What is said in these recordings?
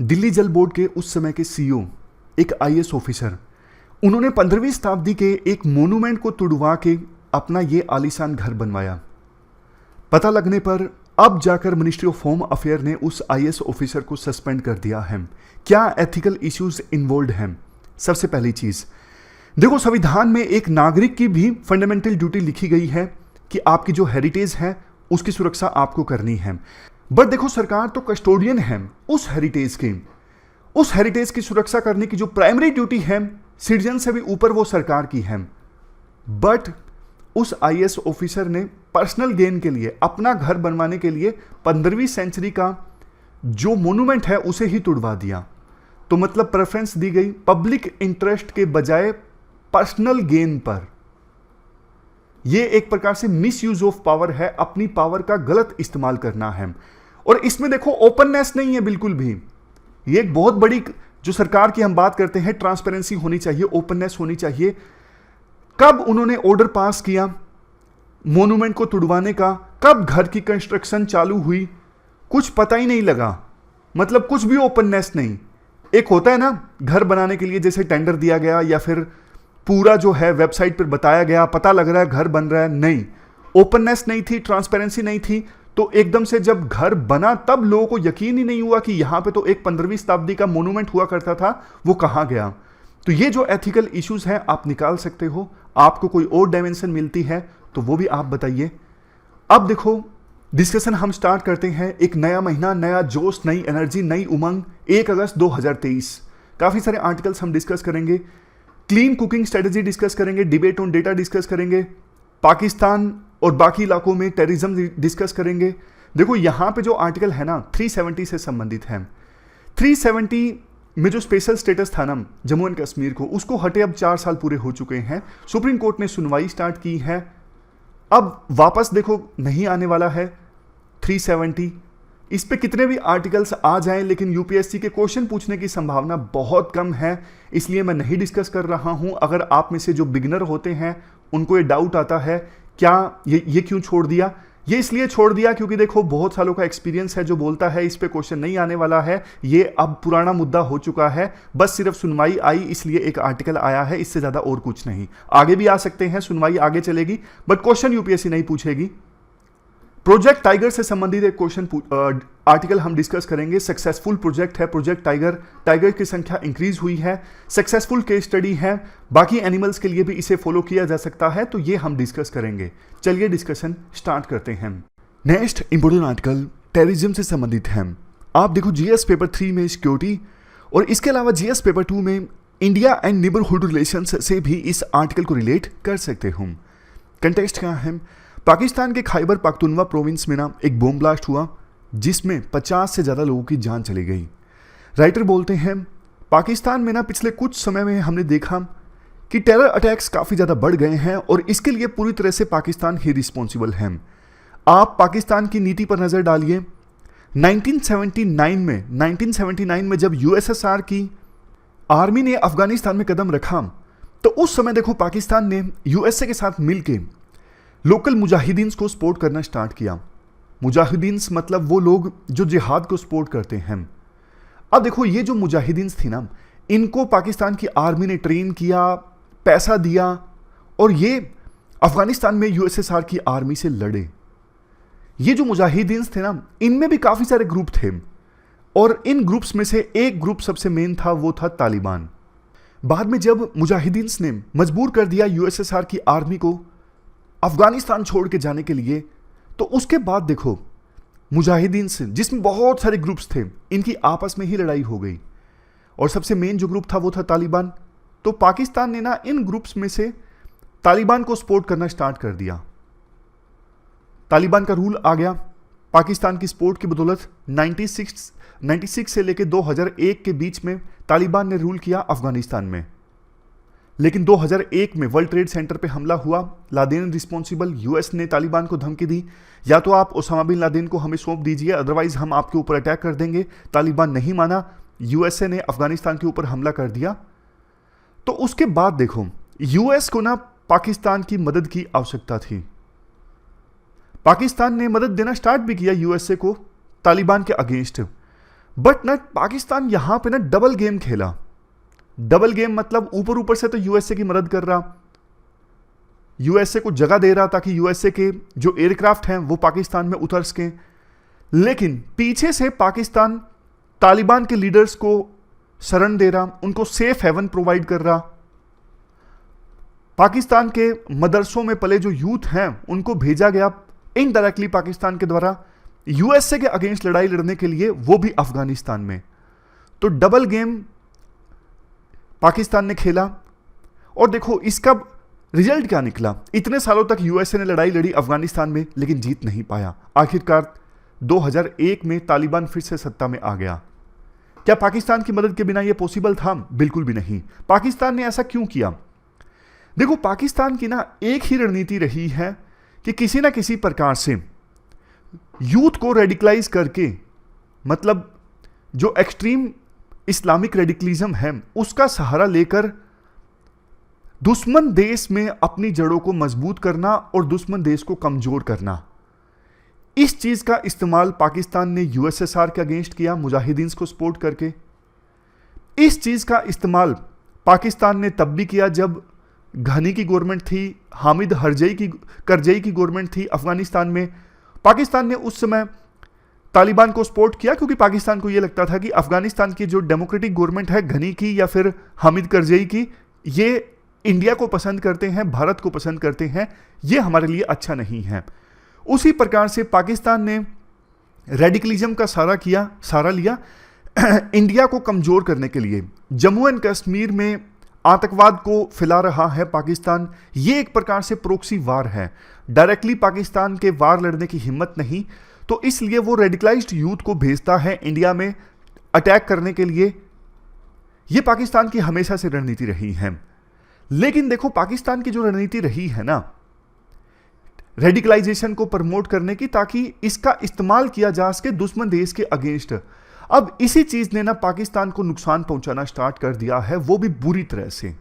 दिल्ली जल बोर्ड के उस समय के सीईओ, एक आईएएस ऑफिसर, उन्होंने 15वीं शताब्दी के एक मोन्यूमेंट को तुड़वा के अपना ये आलीशान घर बनवाया। पता लगने पर अब जाकर मिनिस्ट्री ऑफ होम अफेयर ने उस आईएएस ऑफिसर को सस्पेंड कर दिया है। क्या एथिकल इश्यूज इन्वॉल्व हैं? सबसे पहली चीज देखो, संविधान में एक नागरिक की भी फंडामेंटल ड्यूटी लिखी गई है कि आपकी जो हेरिटेज है उसकी सुरक्षा आपको करनी है। बट देखो, सरकार तो कस्टोडियन है उस हेरिटेज की सुरक्षा करने की जो प्राइमरी ड्यूटी है सिटीजन से भी ऊपर वो सरकार की है। बट उस आईएएस ऑफिसर ने पर्सनल गेन के लिए, अपना घर बनवाने के लिए 15वीं सेंचुरी का जो मोन्यूमेंट है उसे ही तुड़वा दिया। तो मतलब प्रेफरेंस दी गई पब्लिक इंटरेस्ट के बजाय पर्सनल गेन पर। यह एक प्रकार से मिस यूज ऑफ पावर है, अपनी पावर का गलत इस्तेमाल करना है। और इसमें देखो ओपननेस नहीं है बिल्कुल भी। ये एक बहुत बड़ी, जो सरकार की हम बात करते हैं, ट्रांसपेरेंसी होनी चाहिए, ओपननेस होनी चाहिए। कब उन्होंने ऑर्डर पास किया मोन्यूमेंट को तुड़वाने का, कब घर की कंस्ट्रक्शन चालू हुई, कुछ पता ही नहीं लगा। मतलब कुछ भी ओपननेस नहीं। एक होता है ना, घर बनाने के लिए जैसे टेंडर दिया गया या फिर पूरा जो है वेबसाइट पर बताया गया, पता लग रहा है घर बन रहा है, नहीं, ओपननेस नहीं थी, ट्रांसपेरेंसी नहीं थी। तो एकदम से जब घर बना तब लोगों को यकीन ही नहीं हुआ कि यहां पे तो एक 15वीं शताब्दी का मोन्यूमेंट हुआ करता था, वो कहां गया। तो ये जो एथिकल इश्यूज हैं आप निकाल सकते हो। आपको कोई और डायमेंशन मिलती है तो वो भी आप बताइए। अब देखो, डिस्कशन हम स्टार्ट करते हैं। एक नया महीना, नया जोश, नई एनर्जी, नई उमंग। 1 अगस्त 2023 काफी सारे आर्टिकल्स हम डिस्कस करेंगे। क्लीन कुकिंग स्ट्रेटेजी डिस्कस करेंगे, डिबेट ऑन डेटा डिस्कस करेंगे, पाकिस्तान और बाकी इलाकों में टेररिज्म डिस्कस करेंगे। देखो यहां पे जो आर्टिकल है ना 370 से संबंधित है। 370 में जो स्पेशल स्टेटस था ना जम्मू एंड कश्मीर को, उसको हटे अब 4 साल पूरे हो चुके हैं। सुप्रीम कोर्ट ने सुनवाई स्टार्ट की है। अब वापस देखो नहीं आने वाला है 370। इस पे कितने भी आर्टिकल्स आ जाएं, लेकिन यूपीएससी के क्वेश्चन पूछने की संभावना बहुत कम है, इसलिए मैं नहीं डिस्कस कर रहा हूं। अगर आप में से जो बिगिनर होते हैं उनको ये डाउट आता है क्या ये क्यों छोड़ दिया, ये इसलिए छोड़ दिया क्योंकि देखो बहुत सालों का एक्सपीरियंस है जो बोलता है इस पे क्वेश्चन नहीं आने वाला है। ये अब पुराना मुद्दा हो चुका है, बस सिर्फ सुनवाई आई इसलिए एक आर्टिकल आया है, इससे ज्यादा और कुछ नहीं। आगे भी आ सकते हैं, सुनवाई आगे चलेगी, बट क्वेश्चन यूपीएससी नहीं पूछेगी। प्रोजेक्ट टाइगर से संबंधित एक क्वेश्चन आर्टिकल हम डिस्कस करेंगे। सक्सेसफुल प्रोजेक्ट है प्रोजेक्ट टाइगर, टाइगर की संख्या इंक्रीज हुई है, सक्सेसफुल केस स्टडी है, बाकी एनिमल्स के लिए भी इसे फॉलो किया जा सकता है, तो ये हम डिस्कस करेंगे। चलिए डिस्कशन स्टार्ट करते हैं। नेक्स्ट इंपोर्टेंट आर्टिकल टेररिज्म से संबंधित है। आप देखो जीएस पेपर 3 में सिक्योरिटी और इसके अलावा जीएस पेपर 2 में इंडिया एंड नेबरहुड रिलेशंस से भी इस आर्टिकल को रिलेट कर सकते हो। कंटेक्स्ट क्या है? पाकिस्तान के खैबर पख्तूनवा प्रोविंस में ना एक बॉम्ब ब्लास्ट हुआ जिसमें 50 से ज़्यादा लोगों की जान चली गई। राइटर बोलते हैं पाकिस्तान में ना पिछले कुछ समय में हमने देखा कि टेरर अटैक्स काफ़ी ज़्यादा बढ़ गए हैं और इसके लिए पूरी तरह से पाकिस्तान ही रिस्पॉन्सिबल है। आप पाकिस्तान की नीति पर नज़र डालिए। 1979 में जब यूएसएसआर की आर्मी ने अफगानिस्तान में कदम रखा तो उस समय देखो पाकिस्तान ने यूएसए के साथ मिलकर लोकल मुजाहिदीन को सपोर्ट करना स्टार्ट किया। मुजाहिदीन मतलब वो लोग जो जिहाद को सपोर्ट करते हैं। अब देखो ये जो मुजाहिदीन थी ना, इनको पाकिस्तान की आर्मी ने ट्रेन किया, पैसा दिया और ये अफगानिस्तान में यूएसएसआर की आर्मी से लड़े। ये जो मुजाहिदीन थे ना, इनमें भी काफी सारे ग्रुप थे और इन ग्रुप्स में से एक ग्रुप सबसे मेन था, वो था तालिबान। बाद में जब मुजाहिदीन ने मजबूर कर दिया यूएसएसआर की आर्मी को अफगानिस्तान छोड़ के जाने के लिए, तो उसके बाद देखो मुजाहिदीन से, जिसमें बहुत सारे ग्रुप्स थे, इनकी आपस में ही लड़ाई हो गई और सबसे मेन जो ग्रुप था वो था तालिबान। तो पाकिस्तान ने ना इन ग्रुप्स में से तालिबान को सपोर्ट करना स्टार्ट कर दिया। तालिबान का रूल आ गया। पाकिस्तान की सपोर्ट की बदौलत 96 से लेकर 2001 के बीच में तालिबान ने रूल किया अफगानिस्तान में। लेकिन 2001 में वर्ल्ड ट्रेड सेंटर पे हमला हुआ, लादेन रिस्पॉन्सिबल। यूएस ने तालिबान को धमकी दी, या तो आप ओसामा बिन लादेन को हमें सौंप दीजिए, अदरवाइज हम आपके ऊपर अटैक कर देंगे। तालिबान नहीं माना, यूएसए ने अफगानिस्तान के ऊपर हमला कर दिया। तो उसके बाद देखो यूएस को ना पाकिस्तान की मदद की आवश्यकता थी। पाकिस्तान ने मदद देना स्टार्ट भी किया यूएसए को तालिबान के अगेंस्ट। बट ना पाकिस्तान यहां पे ना डबल गेम खेला। डबल गेम मतलब ऊपर ऊपर से तो यूएसए की मदद कर रहा, यूएसए को जगह दे रहा ताकि यूएसए के जो एयरक्राफ्ट हैं वो पाकिस्तान में उतर सकें, लेकिन पीछे से पाकिस्तान तालिबान के लीडर्स को शरण दे रहा, उनको सेफ हेवन प्रोवाइड कर रहा। पाकिस्तान के मदरसों में पले जो यूथ हैं उनको भेजा गया इनडायरेक्टली पाकिस्तान के द्वारा यूएसए के अगेंस्ट लड़ाई लड़ने के लिए, वो भी अफगानिस्तान में। तो डबल गेम पाकिस्तान ने खेला। और देखो इसका रिजल्ट क्या निकला। इतने सालों तक यूएसए ने लड़ाई लड़ी अफगानिस्तान में, लेकिन जीत नहीं पाया। आखिरकार 2001 में तालिबान फिर से सत्ता में आ गया। क्या पाकिस्तान की मदद के बिना यह पॉसिबल था? बिल्कुल भी नहीं। पाकिस्तान ने ऐसा क्यों किया? देखो पाकिस्तान की ना एक ही रणनीति रही है कि किसी ना किसी प्रकार से यूथ को रेडिकलाइज करके, मतलब जो एक्सट्रीम इस्लामिक रेडिकलिज्म है उसका सहारा लेकर दुश्मन देश में अपनी जड़ों को मजबूत करना और दुश्मन देश को कमजोर करना। इस चीज का इस्तेमाल पाकिस्तान ने यूएसएसआर के अगेंस्ट किया, मुजाहिदीन को सपोर्ट करके। इस चीज का इस्तेमाल पाकिस्तान ने तब भी किया जब घनी की गवर्नमेंट थी, हामिद करजई की गवर्नमेंट थी अफगानिस्तान में। पाकिस्तान ने उस समय तालिबान को सपोर्ट किया क्योंकि पाकिस्तान को यह लगता था कि अफगानिस्तान की जो डेमोक्रेटिक गवर्नमेंट है घनी की या फिर हामिद करजई की, ये इंडिया को पसंद करते हैं, भारत को पसंद करते हैं, ये हमारे लिए अच्छा नहीं है। उसी प्रकार से पाकिस्तान ने रेडिकलिज्म का सहारा लिया इंडिया को कमजोर करने के लिए। जम्मू एंड कश्मीर में आतंकवाद को फैला रहा है पाकिस्तान। ये एक प्रकार से प्रोक्सी वार है, डायरेक्टली पाकिस्तान के वार लड़ने की हिम्मत नहीं, तो इसलिए वो रेडिकलाइज्ड यूथ को भेजता है इंडिया में अटैक करने के लिए। ये पाकिस्तान की हमेशा से रणनीति रही है। लेकिन देखो पाकिस्तान की जो रणनीति रही है ना रेडिकलाइजेशन को प्रमोट करने की, ताकि इसका इस्तेमाल किया जा सके दुश्मन देश के अगेंस्ट। अब इसी चीज ने ना पाकिस्तान को नुकसान पहुंचाना स्टार्ट कर दिया है, वो भी बुरी तरह से।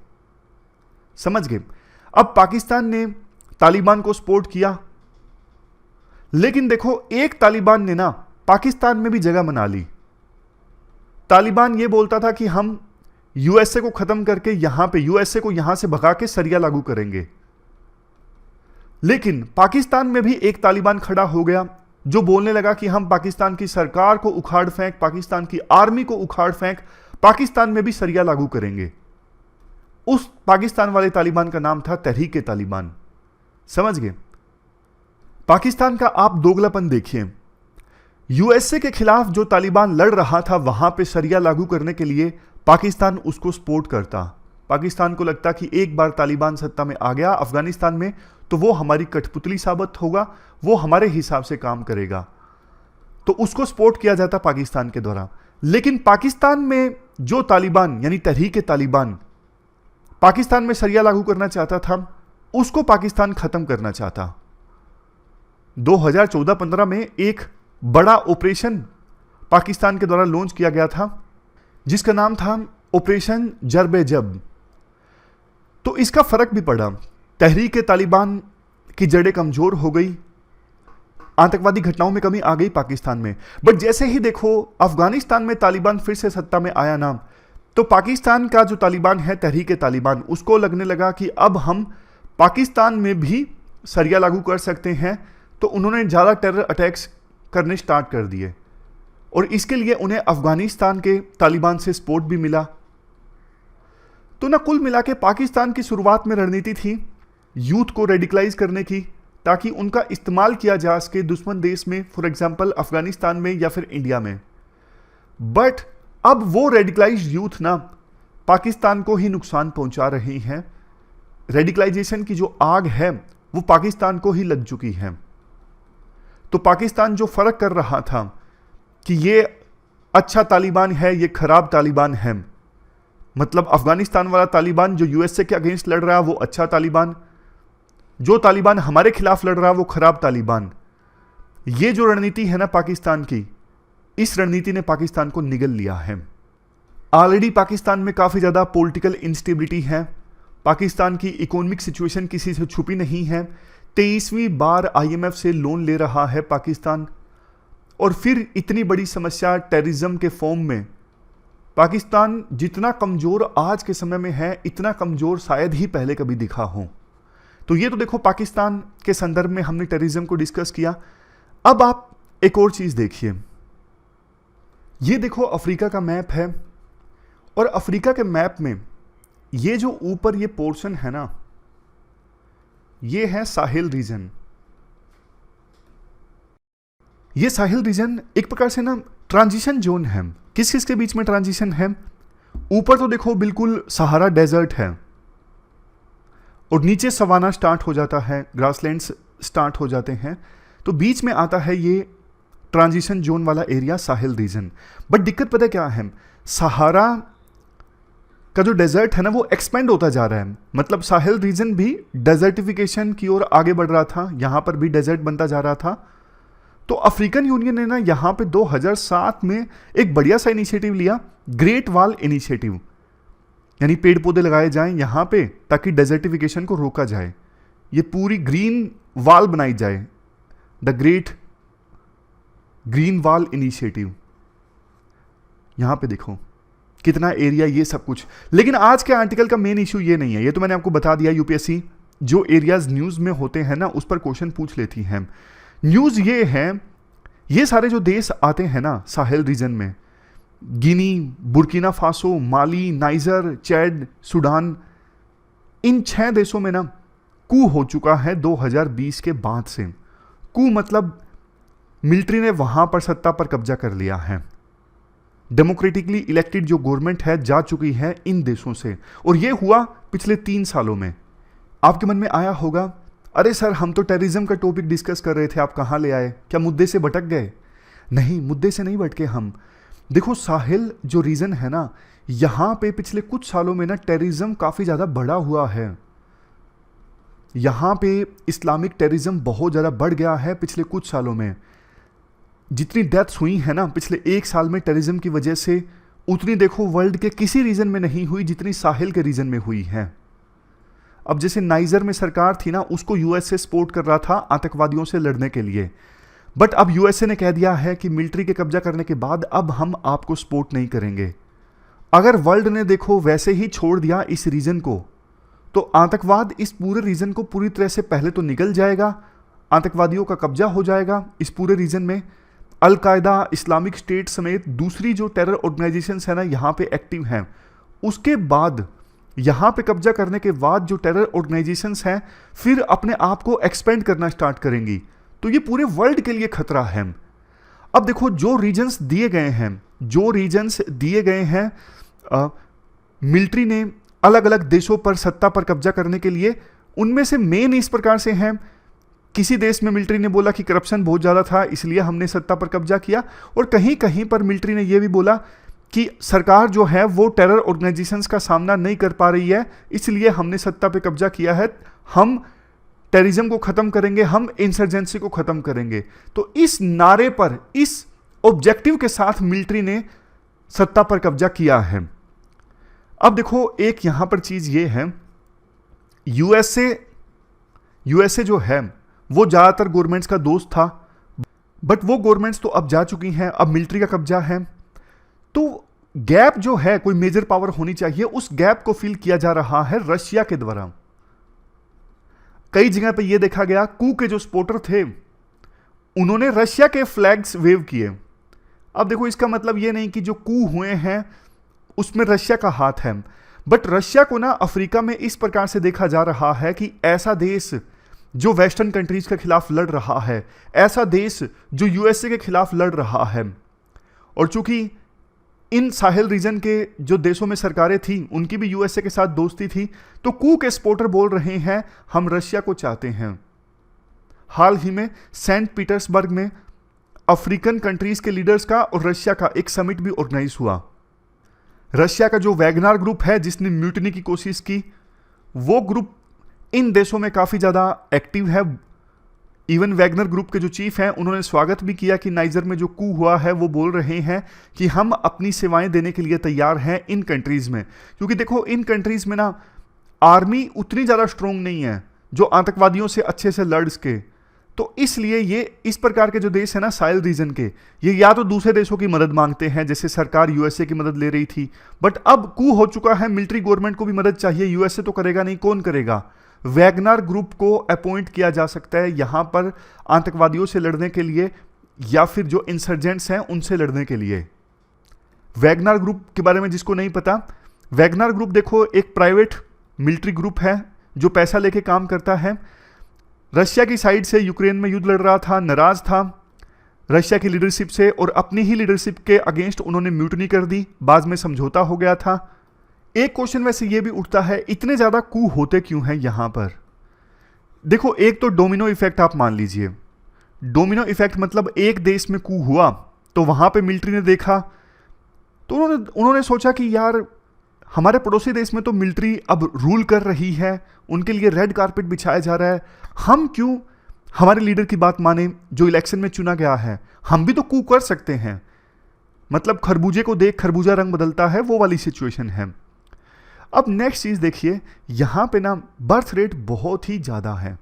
समझ गए? अब पाकिस्तान ने तालिबान को सपोर्ट किया, लेकिन देखो एक तालिबान ने ना पाकिस्तान में भी जगह बना ली। तालिबान ये बोलता था कि हम यूएसए को खत्म करके यहां पे यूएसए को यहां से भगा के सरिया लागू करेंगे। लेकिन पाकिस्तान में भी एक तालिबान खड़ा हो गया जो बोलने लगा कि हम पाकिस्तान की सरकार को उखाड़ फेंक, पाकिस्तान की आर्मी को उखाड़ फेंक, पाकिस्तान में भी सरिया लागू करेंगे। उस पाकिस्तान वाले तालिबान का नाम था तहरीक-ए-तालिबान। समझ गए? पाकिस्तान का आप दोगलापन देखिए। यूएसए के खिलाफ जो तालिबान लड़ रहा था वहां पे सरिया लागू करने के लिए पाकिस्तान उसको सपोर्ट करता। पाकिस्तान को लगता कि एक बार तालिबान सत्ता में आ गया अफगानिस्तान में तो वो हमारी कठपुतली साबित होगा, वो हमारे हिसाब से काम करेगा, तो उसको सपोर्ट किया जाता पाकिस्तान के द्वारा। लेकिन पाकिस्तान में जो तालिबान यानी तहरीक-ए-तालिबान पाकिस्तान में सरिया लागू करना चाहता था, उसको पाकिस्तान खत्म करना चाहता। 2014-15 में एक बड़ा ऑपरेशन पाकिस्तान के द्वारा लॉन्च किया गया था जिसका नाम था ऑपरेशन जर्ब-ए-जब। तो इसका फर्क भी पड़ा, तहरीक-ए-तालिबान की जड़ें कमजोर हो गई, आतंकवादी घटनाओं में कमी आ गई पाकिस्तान में। बट जैसे ही देखो अफगानिस्तान में तालिबान फिर से सत्ता में आया ना, तो पाकिस्तान का जो तालिबान है तहरीक-ए-तालिबान, उसको लगने लगा कि अब हम पाकिस्तान में भी सरिया लागू कर सकते हैं। तो उन्होंने ज़्यादा टेरर अटैक्स करने स्टार्ट कर दिए और इसके लिए उन्हें अफगानिस्तान के तालिबान से सपोर्ट भी मिला। तो ना कुल मिला के पाकिस्तान की शुरुआत में रणनीति थी यूथ को रेडिकलाइज करने की, ताकि उनका इस्तेमाल किया जा सके दुश्मन देश में, फॉर एग्जांपल अफगानिस्तान में या फिर इंडिया में। बट अब वो रेडिकलाइज्ड यूथ ना पाकिस्तान को ही नुकसान पहुंचा रही हैं। रेडिकलाइजेशन की जो आग है वो पाकिस्तान को ही लग चुकी है। तो पाकिस्तान जो फर्क कर रहा था कि ये अच्छा तालिबान है, ये खराब तालिबान है, मतलब अफगानिस्तान वाला तालिबान जो यूएसए के अगेंस्ट लड़ रहा है वो अच्छा तालिबान, जो तालिबान हमारे खिलाफ लड़ रहा है वो खराब तालिबान। ये जो रणनीति है ना पाकिस्तान की, इस रणनीति ने पाकिस्तान को निगल लिया है। ऑलरेडी पाकिस्तान में काफी ज्यादा पॉलिटिकल इंस्टेबिलिटी है, पाकिस्तान की इकोनॉमिक सिचुएशन किसी से छुपी नहीं है। 23वीं बार आईएमएफ से लोन ले रहा है पाकिस्तान और फिर इतनी बड़ी समस्या टेररिज्म के फॉर्म में। पाकिस्तान जितना कमज़ोर आज के समय में है, इतना कमज़ोर शायद ही पहले कभी दिखा हो। तो ये तो देखो पाकिस्तान के संदर्भ में हमने टेररिज्म को डिस्कस किया। अब आप एक और चीज़ देखिए, ये देखो अफ्रीका का मैप है, और अफ्रीका के मैप में ये जो ऊपर ये पोर्शन है ना, ये है साहिल रीजन। ये साहिल रीजन एक प्रकार से ना ट्रांजिशन जोन है। किस किस के बीच में ट्रांजिशन है? ऊपर तो देखो बिल्कुल सहारा डेजर्ट है, और नीचे सवाना स्टार्ट हो जाता है, ग्रासलैंड्स स्टार्ट हो जाते हैं। तो बीच में आता है ये ट्रांजिशन जोन वाला एरिया, साहिल रीजन। बट दिक्कत पता क्या है, सहारा का जो डेजर्ट है ना वो एक्सपेंड होता जा रहा है। मतलब साहिल रीजन भी डेजर्टिफिकेशन की ओर आगे बढ़ रहा था, यहां पर भी डेजर्ट बनता जा रहा था। तो अफ्रीकन यूनियन ने ना यहां पे 2007 में एक बढ़िया सा इनिशिएटिव लिया, ग्रेट वॉल इनिशिएटिव, यानी पेड़ पौधे लगाए जाएं यहां पे ताकि डेजर्टिफिकेशन को रोका जाए। ये पूरी ग्रीन वॉल बनाई जाए, the great green wall initiative. यहां पे देखो कितना एरिया, ये सब कुछ। लेकिन आज के आर्टिकल का मेन इशू ये नहीं है, ये तो मैंने आपको बता दिया। यूपीएससी जो एरियाज न्यूज में होते हैं ना उस पर क्वेश्चन पूछ लेती है। न्यूज ये है, ये सारे जो देश आते हैं ना साहेल रीजन में, गिनी, बुर्किना फासो, माली, नाइजर, चैड, सूडान, इन 6 देशों में ना कू हो चुका है 2020 के बाद से। कू मतलब मिलिट्री ने वहां पर सत्ता पर कब्जा कर लिया है। डेमोक्रेटिकली इलेक्टेड जो गवर्नमेंट है जा चुकी है इन देशों से, और ये हुआ पिछले 3 सालों में। आपके मन में आया होगा, अरे सर हम तो टेररिज्म का टॉपिक डिस्कस कर रहे थे, आप कहाँ ले आए? क्या मुद्दे से भटक गए? नहीं, मुद्दे से नहीं भटके हम। देखो साहिल जो रीजन है ना, यहां पे पिछले कुछ सालों में ना टेररिज्म काफी ज्यादा बढ़ा हुआ है। यहां पे इस्लामिक टेररिज्म बहुत ज्यादा बढ़ गया है पिछले कुछ सालों में। जितनी डेथ्स हुई है ना पिछले 1 साल में टेररिज्म की वजह से, उतनी देखो वर्ल्ड के किसी रीजन में नहीं हुई जितनी साहिल के रीजन में हुई है। अब जैसे नाइजर में सरकार थी ना, उसको यूएसए सपोर्ट कर रहा था आतंकवादियों से लड़ने के लिए, बट अब यूएसए ने कह दिया है कि मिलिट्री के कब्जा करने के बाद अब हम आपको सपोर्ट नहीं करेंगे। अगर वर्ल्ड ने देखो वैसे ही छोड़ दिया इस रीजन को, तो आतंकवाद इस पूरे रीजन को पूरी तरह से पहले तो निकल जाएगा, आतंकवादियों का कब्जा हो जाएगा इस पूरे रीजन में। अल-कायदा, इस्लामिक स्टेट समेत दूसरी जो टेरर ऑर्गेनाइजेशंस है ना यहाँ पे एक्टिव हैं। उसके बाद यहाँ पे कब्जा करने के बाद जो टेरर ऑर्गेनाइजेशंस हैं फिर अपने आप को एक्सपेंड करना स्टार्ट करेंगी। तो ये पूरे वर्ल्ड के लिए खतरा है। अब देखो जो रीजन्स दिए गए हैं मिलिट्री ने अलग अलग देशों पर सत्ता पर कब्जा करने के लिए, उनमें से मेन इस प्रकार से हैं। किसी देश में मिलिट्री ने बोला कि करप्शन बहुत ज़्यादा था इसलिए हमने सत्ता पर कब्जा किया, और कहीं कहीं पर मिलिट्री ने यह भी बोला कि सरकार जो है वो टेरर ऑर्गेनाइजेशंस का सामना नहीं कर पा रही है, इसलिए हमने सत्ता पर कब्जा किया है, हम टेररिज्म को खत्म करेंगे, हम इंसर्जेंसी को खत्म करेंगे। तो इस नारे पर, इस ऑब्जेक्टिव के साथ मिलिट्री ने सत्ता पर कब्जा किया है। अब देखो एक यहां पर चीज ये है, यूएसए जो है वो ज्यादातर गवर्नमेंट्स का दोस्त था, बट वो गवर्नमेंट्स तो अब जा चुकी हैं, अब मिलिट्री का कब्जा है। तो गैप जो है, कोई मेजर पावर होनी चाहिए, उस गैप को फिल किया जा रहा है रशिया के द्वारा। कई जगह पे ये देखा गया, कू के जो सपोर्टर थे उन्होंने रशिया के फ्लैग्स वेव किए। अब देखो इसका मतलब ये नहीं कि जो कू हुए हैं उसमें रशिया का हाथ है, बट रशिया को ना अफ्रीका में इस प्रकार से देखा जा रहा है कि ऐसा देश जो वेस्टर्न कंट्रीज के खिलाफ लड़ रहा है, ऐसा देश जो यूएसए के खिलाफ लड़ रहा है। और चूंकि इन साहेल रीजन के जो देशों में सरकारें थी उनकी भी यूएसए के साथ दोस्ती थी, तो कू के सपोर्टर बोल रहे हैं हम रशिया को चाहते हैं। हाल ही में सेंट पीटर्सबर्ग में अफ्रीकन कंट्रीज के लीडर्स का और रशिया का एक समिट भी ऑर्गेनाइज हुआ। रशिया का जो वैगनर ग्रुप है जिसने म्यूटिनी की कोशिश की, वो ग्रुप इन देशों में काफी ज्यादा एक्टिव है। इवन वैगनर ग्रुप के जो चीफ हैं उन्होंने स्वागत भी किया कि नाइजर में जो कू हुआ है, वो बोल रहे हैं कि हम अपनी सेवाएं देने के लिए तैयार हैं इन कंट्रीज में। क्योंकि देखो इन कंट्रीज में ना आर्मी उतनी ज्यादा स्ट्रोंग नहीं है जो आतंकवादियों से अच्छे से लड़ सके। तो इसलिए ये इस प्रकार के जो देश है ना साहिल रीजन के, ये या तो दूसरे देशों की मदद मांगते हैं, जैसे सरकार यूएसए की मदद ले रही थी, बट अब कू हो चुका है, मिलिट्री गवर्नमेंट को भी मदद चाहिए, यूएसए तो करेगा नहीं, कौन करेगा? वैगनर ग्रुप को अपॉइंट किया जा सकता है यहां पर आतंकवादियों से लड़ने के लिए, या फिर जो इंसर्जेंट्स हैं उनसे लड़ने के लिए। वैगनर ग्रुप के बारे में जिसको नहीं पता, वैगनर ग्रुप देखो एक प्राइवेट मिलिट्री ग्रुप है जो पैसा लेके काम करता है। रशिया की साइड से यूक्रेन में युद्ध लड़ रहा था, नाराज था रशिया की लीडरशिप से, और अपनी ही लीडरशिप के अगेंस्ट उन्होंने म्यूटनी कर दी, बाद में समझौता हो गया था। एक क्वेश्चन वैसे ये भी उठता है, इतने ज्यादा कू होते क्यों हैं यहां पर? देखो, एक तो डोमिनो इफेक्ट आप मान लीजिए। डोमिनो इफेक्ट मतलब एक देश में कू हुआ तो वहां पे मिलिट्री ने देखा, तो उन्होंने सोचा कि यार हमारे पड़ोसी देश में तो मिलिट्री अब रूल कर रही है, उनके लिए रेड कारपेट बिछाया जा रहा है, हम क्यों हमारे लीडर की बात माने जो इलेक्शन में चुना गया है? हम भी तो कू कर सकते हैं। मतलब खरबूजे को देख खरबूजा रंग बदलता है, वो वाली सिचुएशन है। अब नेक्स्ट चीज देखिए, यहां पे ना बर्थ रेट बहुत ही ज्यादा है।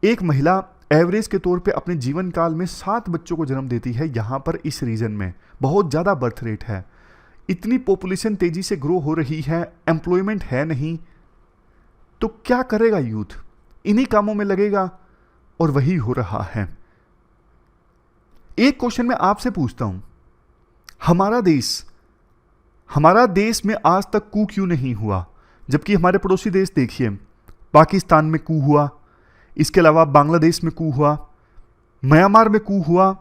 एक महिला एवरेज के तौर पे अपने जीवन काल में 7 बच्चों को जन्म देती है। यहां पर इस रीजन में बहुत ज्यादा बर्थ रेट है। इतनी पॉपुलेशन तेजी से ग्रो हो रही है, एम्प्लॉयमेंट है नहीं, तो क्या करेगा यूथ? इन्हीं कामों में लगेगा, और वही हो रहा है। एक क्वेश्चन मैं आपसे पूछता हूं, हमारा देश में आज तक कू क्यों नहीं हुआ? जबकि हमारे पड़ोसी देश देखिए, पाकिस्तान में कू हुआ, इसके अलावा बांग्लादेश में कू हुआ, म्यांमार में कू हुआ,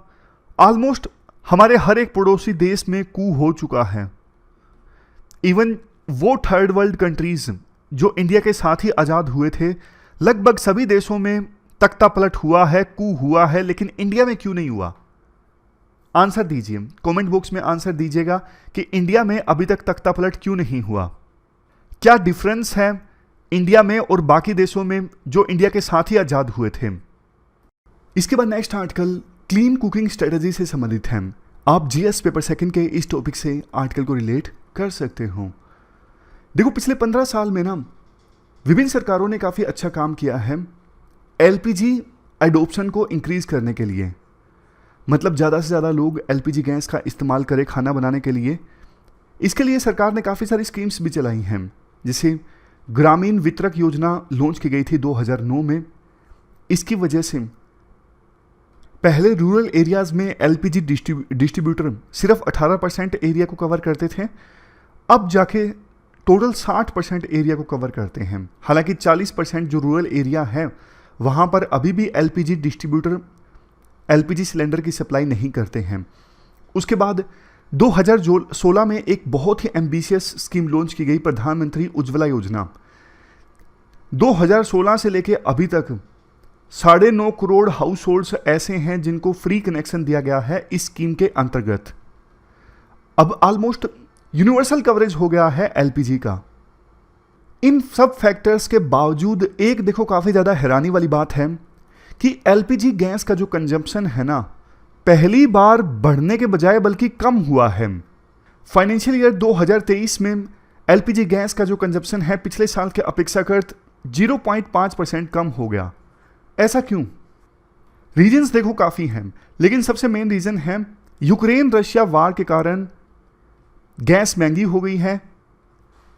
ऑलमोस्ट हमारे हर एक पड़ोसी देश में कू हो चुका है। इवन वो थर्ड वर्ल्ड कंट्रीज जो इंडिया के साथ ही आजाद हुए थे, लगभग सभी देशों में तख्ता पलट हुआ है, कू हुआ है, लेकिन इंडिया में क्यों नहीं हुआ? आंसर दीजिए, कमेंट बॉक्स में आंसर दीजिएगा कि इंडिया में अभी तक तख्ता पलट क्यों नहीं हुआ? क्या डिफरेंस है इंडिया में और बाकी देशों में जो इंडिया के साथ ही आजाद हुए थे? इसके बाद next article clean cooking strategy से संबंधित है। आप जीएस पेपर सेकंड के इस टॉपिक से आर्टिकल को रिलेट कर सकते हो। देखो, पिछले 15 साल में ना विभिन्न सरकारों ने काफी अच्छा काम किया है एलपीजी एडोप्शन को इंक्रीज करने के लिए। मतलब ज़्यादा से ज़्यादा लोग एलपीजी गैस का इस्तेमाल करें खाना बनाने के लिए। इसके लिए सरकार ने काफ़ी सारी स्कीम्स भी चलाई हैं, जैसे ग्रामीण वितरक योजना लॉन्च की गई थी 2009 में। इसकी वजह से पहले रूरल एरियाज़ में एलपीजी डिस्ट्रीब्यूटर सिर्फ 18% एरिया को कवर करते थे, अब जाके टोटल 60% एरिया को कवर करते हैं। हालांकि 40% जो रूरल एरिया है वहाँ पर अभी भी एलपीजी डिस्ट्रीब्यूटर एलपीजी सिलेंडर की सप्लाई नहीं करते हैं। उसके बाद 2016 में एक बहुत ही एम्बिशियस स्कीम लॉन्च की गई, प्रधानमंत्री उज्ज्वला योजना। 2016 से लेके अभी तक 9.5 करोड़ हाउस होल्ड्स ऐसे हैं जिनको फ्री कनेक्शन दिया गया है इस स्कीम के अंतर्गत। अब ऑलमोस्ट यूनिवर्सल कवरेज हो गया है एलपीजी का। इन सब फैक्टर्स के बावजूद एक देखो काफ़ी ज़्यादा हैरानी वाली बात है कि एलपीजी गैस का जो कंजम्पशन है ना, पहली बार बढ़ने के बजाय बल्कि कम हुआ है। फाइनेंशियल ईयर 2023 में एलपीजी गैस का जो कंजम्पशन है पिछले साल के अपेक्षाकृत 0.5% कम हो गया। ऐसा क्यों? रीजंस देखो काफ़ी हैं, लेकिन सबसे मेन रीज़न है यूक्रेन रशिया वार के कारण गैस महंगी हो गई है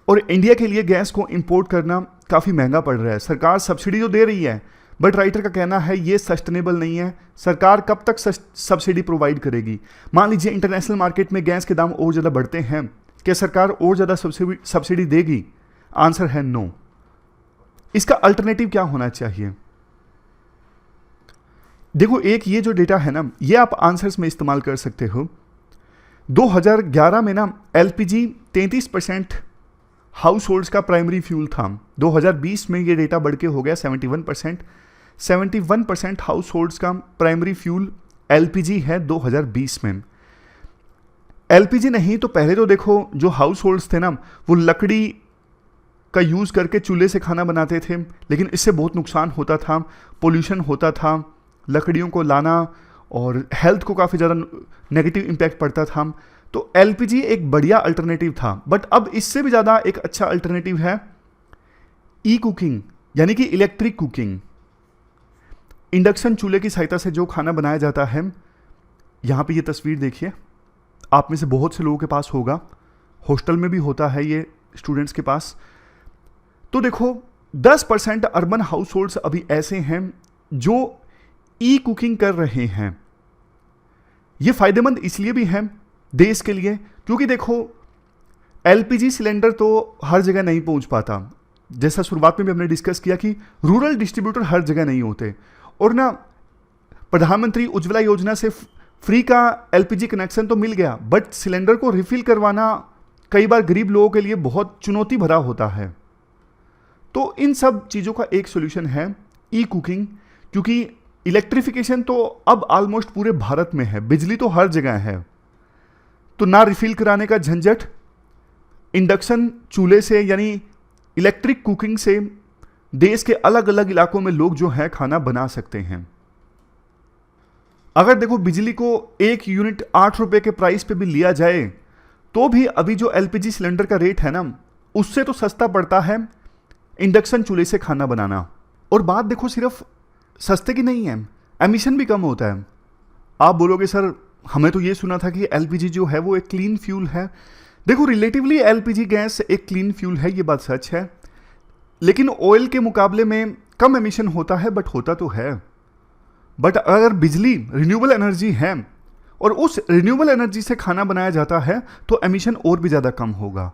और इंडिया के लिए गैस को इंपोर्ट करना काफ़ी महंगा पड़ रहा है। सरकार सब्सिडी तो दे रही है, बट राइटर का कहना है ये सस्टेनेबल नहीं है। सरकार कब तक सब्सिडी प्रोवाइड करेगी? मान लीजिए इंटरनेशनल मार्केट में गैस के दाम और ज़्यादा बढ़ते हैं, क्या सरकार और ज़्यादा सब्सिडी देगी? आंसर है नो। इसका अल्टरनेटिव क्या होना चाहिए? देखो, एक ये जो डेटा है ना, ये आप आंसर्स में इस्तेमाल कर सकते हो। 2011 में ना एलपीजी 33% हाउस होल्ड्स का प्राइमरी फ्यूल था। 2020 में ये डेटा बढ़ के हो गया 71%। 71% हाउस होल्ड्स का प्राइमरी फ्यूल एलपीजी है 2020 में। एलपीजी नहीं तो पहले तो देखो जो हाउस होल्ड्स थे ना, वो लकड़ी का यूज़ करके चूल्हे से खाना बनाते थे, लेकिन इससे बहुत नुकसान होता था, पोल्यूशन होता था, लकड़ियों को लाना और हेल्थ को काफ़ी ज़्यादा नेगेटिव इम्पैक्ट पड़ता था। तो एलपीजी एक बढ़िया अल्टरनेटिव था। बट अब इससे भी ज़्यादा एक अच्छा अल्टरनेटिव है ई कुकिंग, यानी कि इलेक्ट्रिक कुकिंग। इंडक्शन चूल्हे की सहायता से जो खाना बनाया जाता है, यहाँ पे ये तस्वीर देखिए, आप में से बहुत से लोगों के पास होगा, हॉस्टल में भी होता है ये स्टूडेंट्स के पास। तो देखो 10% अर्बन हाउस होल्ड्स अभी ऐसे हैं जो ई कुकिंग कर रहे हैं। ये फायदेमंद इसलिए भी है देश के लिए क्योंकि देखो एलपीजी सिलेंडर तो हर जगह नहीं पहुंच पाता, जैसा शुरुआत में भी हमने डिस्कस किया कि रूरल डिस्ट्रीब्यूटर हर जगह नहीं होते, और ना प्रधानमंत्री उज्ज्वला योजना से फ्री का एलपीजी कनेक्शन तो मिल गया, बट सिलेंडर को रिफिल करवाना कई बार गरीब लोगों के लिए बहुत चुनौती भरा होता है। तो इन सब चीज़ों का एक सोल्यूशन है ई कुकिंग, क्योंकि इलेक्ट्रिफिकेशन तो अब ऑलमोस्ट पूरे भारत में है, बिजली तो हर जगह है, तो ना रिफिल कराने का झंझट, इंडक्शन चूल्हे से यानी इलेक्ट्रिक कुकिंग से देश के अलग अलग इलाकों में लोग जो है खाना बना सकते हैं। अगर देखो बिजली को 1 यूनिट 8 रुपए के प्राइस पे भी लिया जाए तो भी अभी जो एलपीजी सिलेंडर का रेट है ना, उससे तो सस्ता पड़ता है इंडक्शन चूल्हे से खाना बनाना। और बात देखो सिर्फ सस्ते की नहीं है, एमिशन भी कम होता है। आप बोलोगे सर हमें तो ये सुना था कि एलपीजी जो है वो एक क्लीन फ्यूल है। देखो रिलेटिवली एलपीजी गैस एक क्लीन फ्यूल है, ये बात सच है, लेकिन ऑयल के मुकाबले में कम एमिशन होता है, बट होता तो है। बट अगर बिजली रिन्यूएबल एनर्जी है और उस रिन्यूएबल एनर्जी से खाना बनाया जाता है तो एमिशन और भी ज़्यादा कम होगा।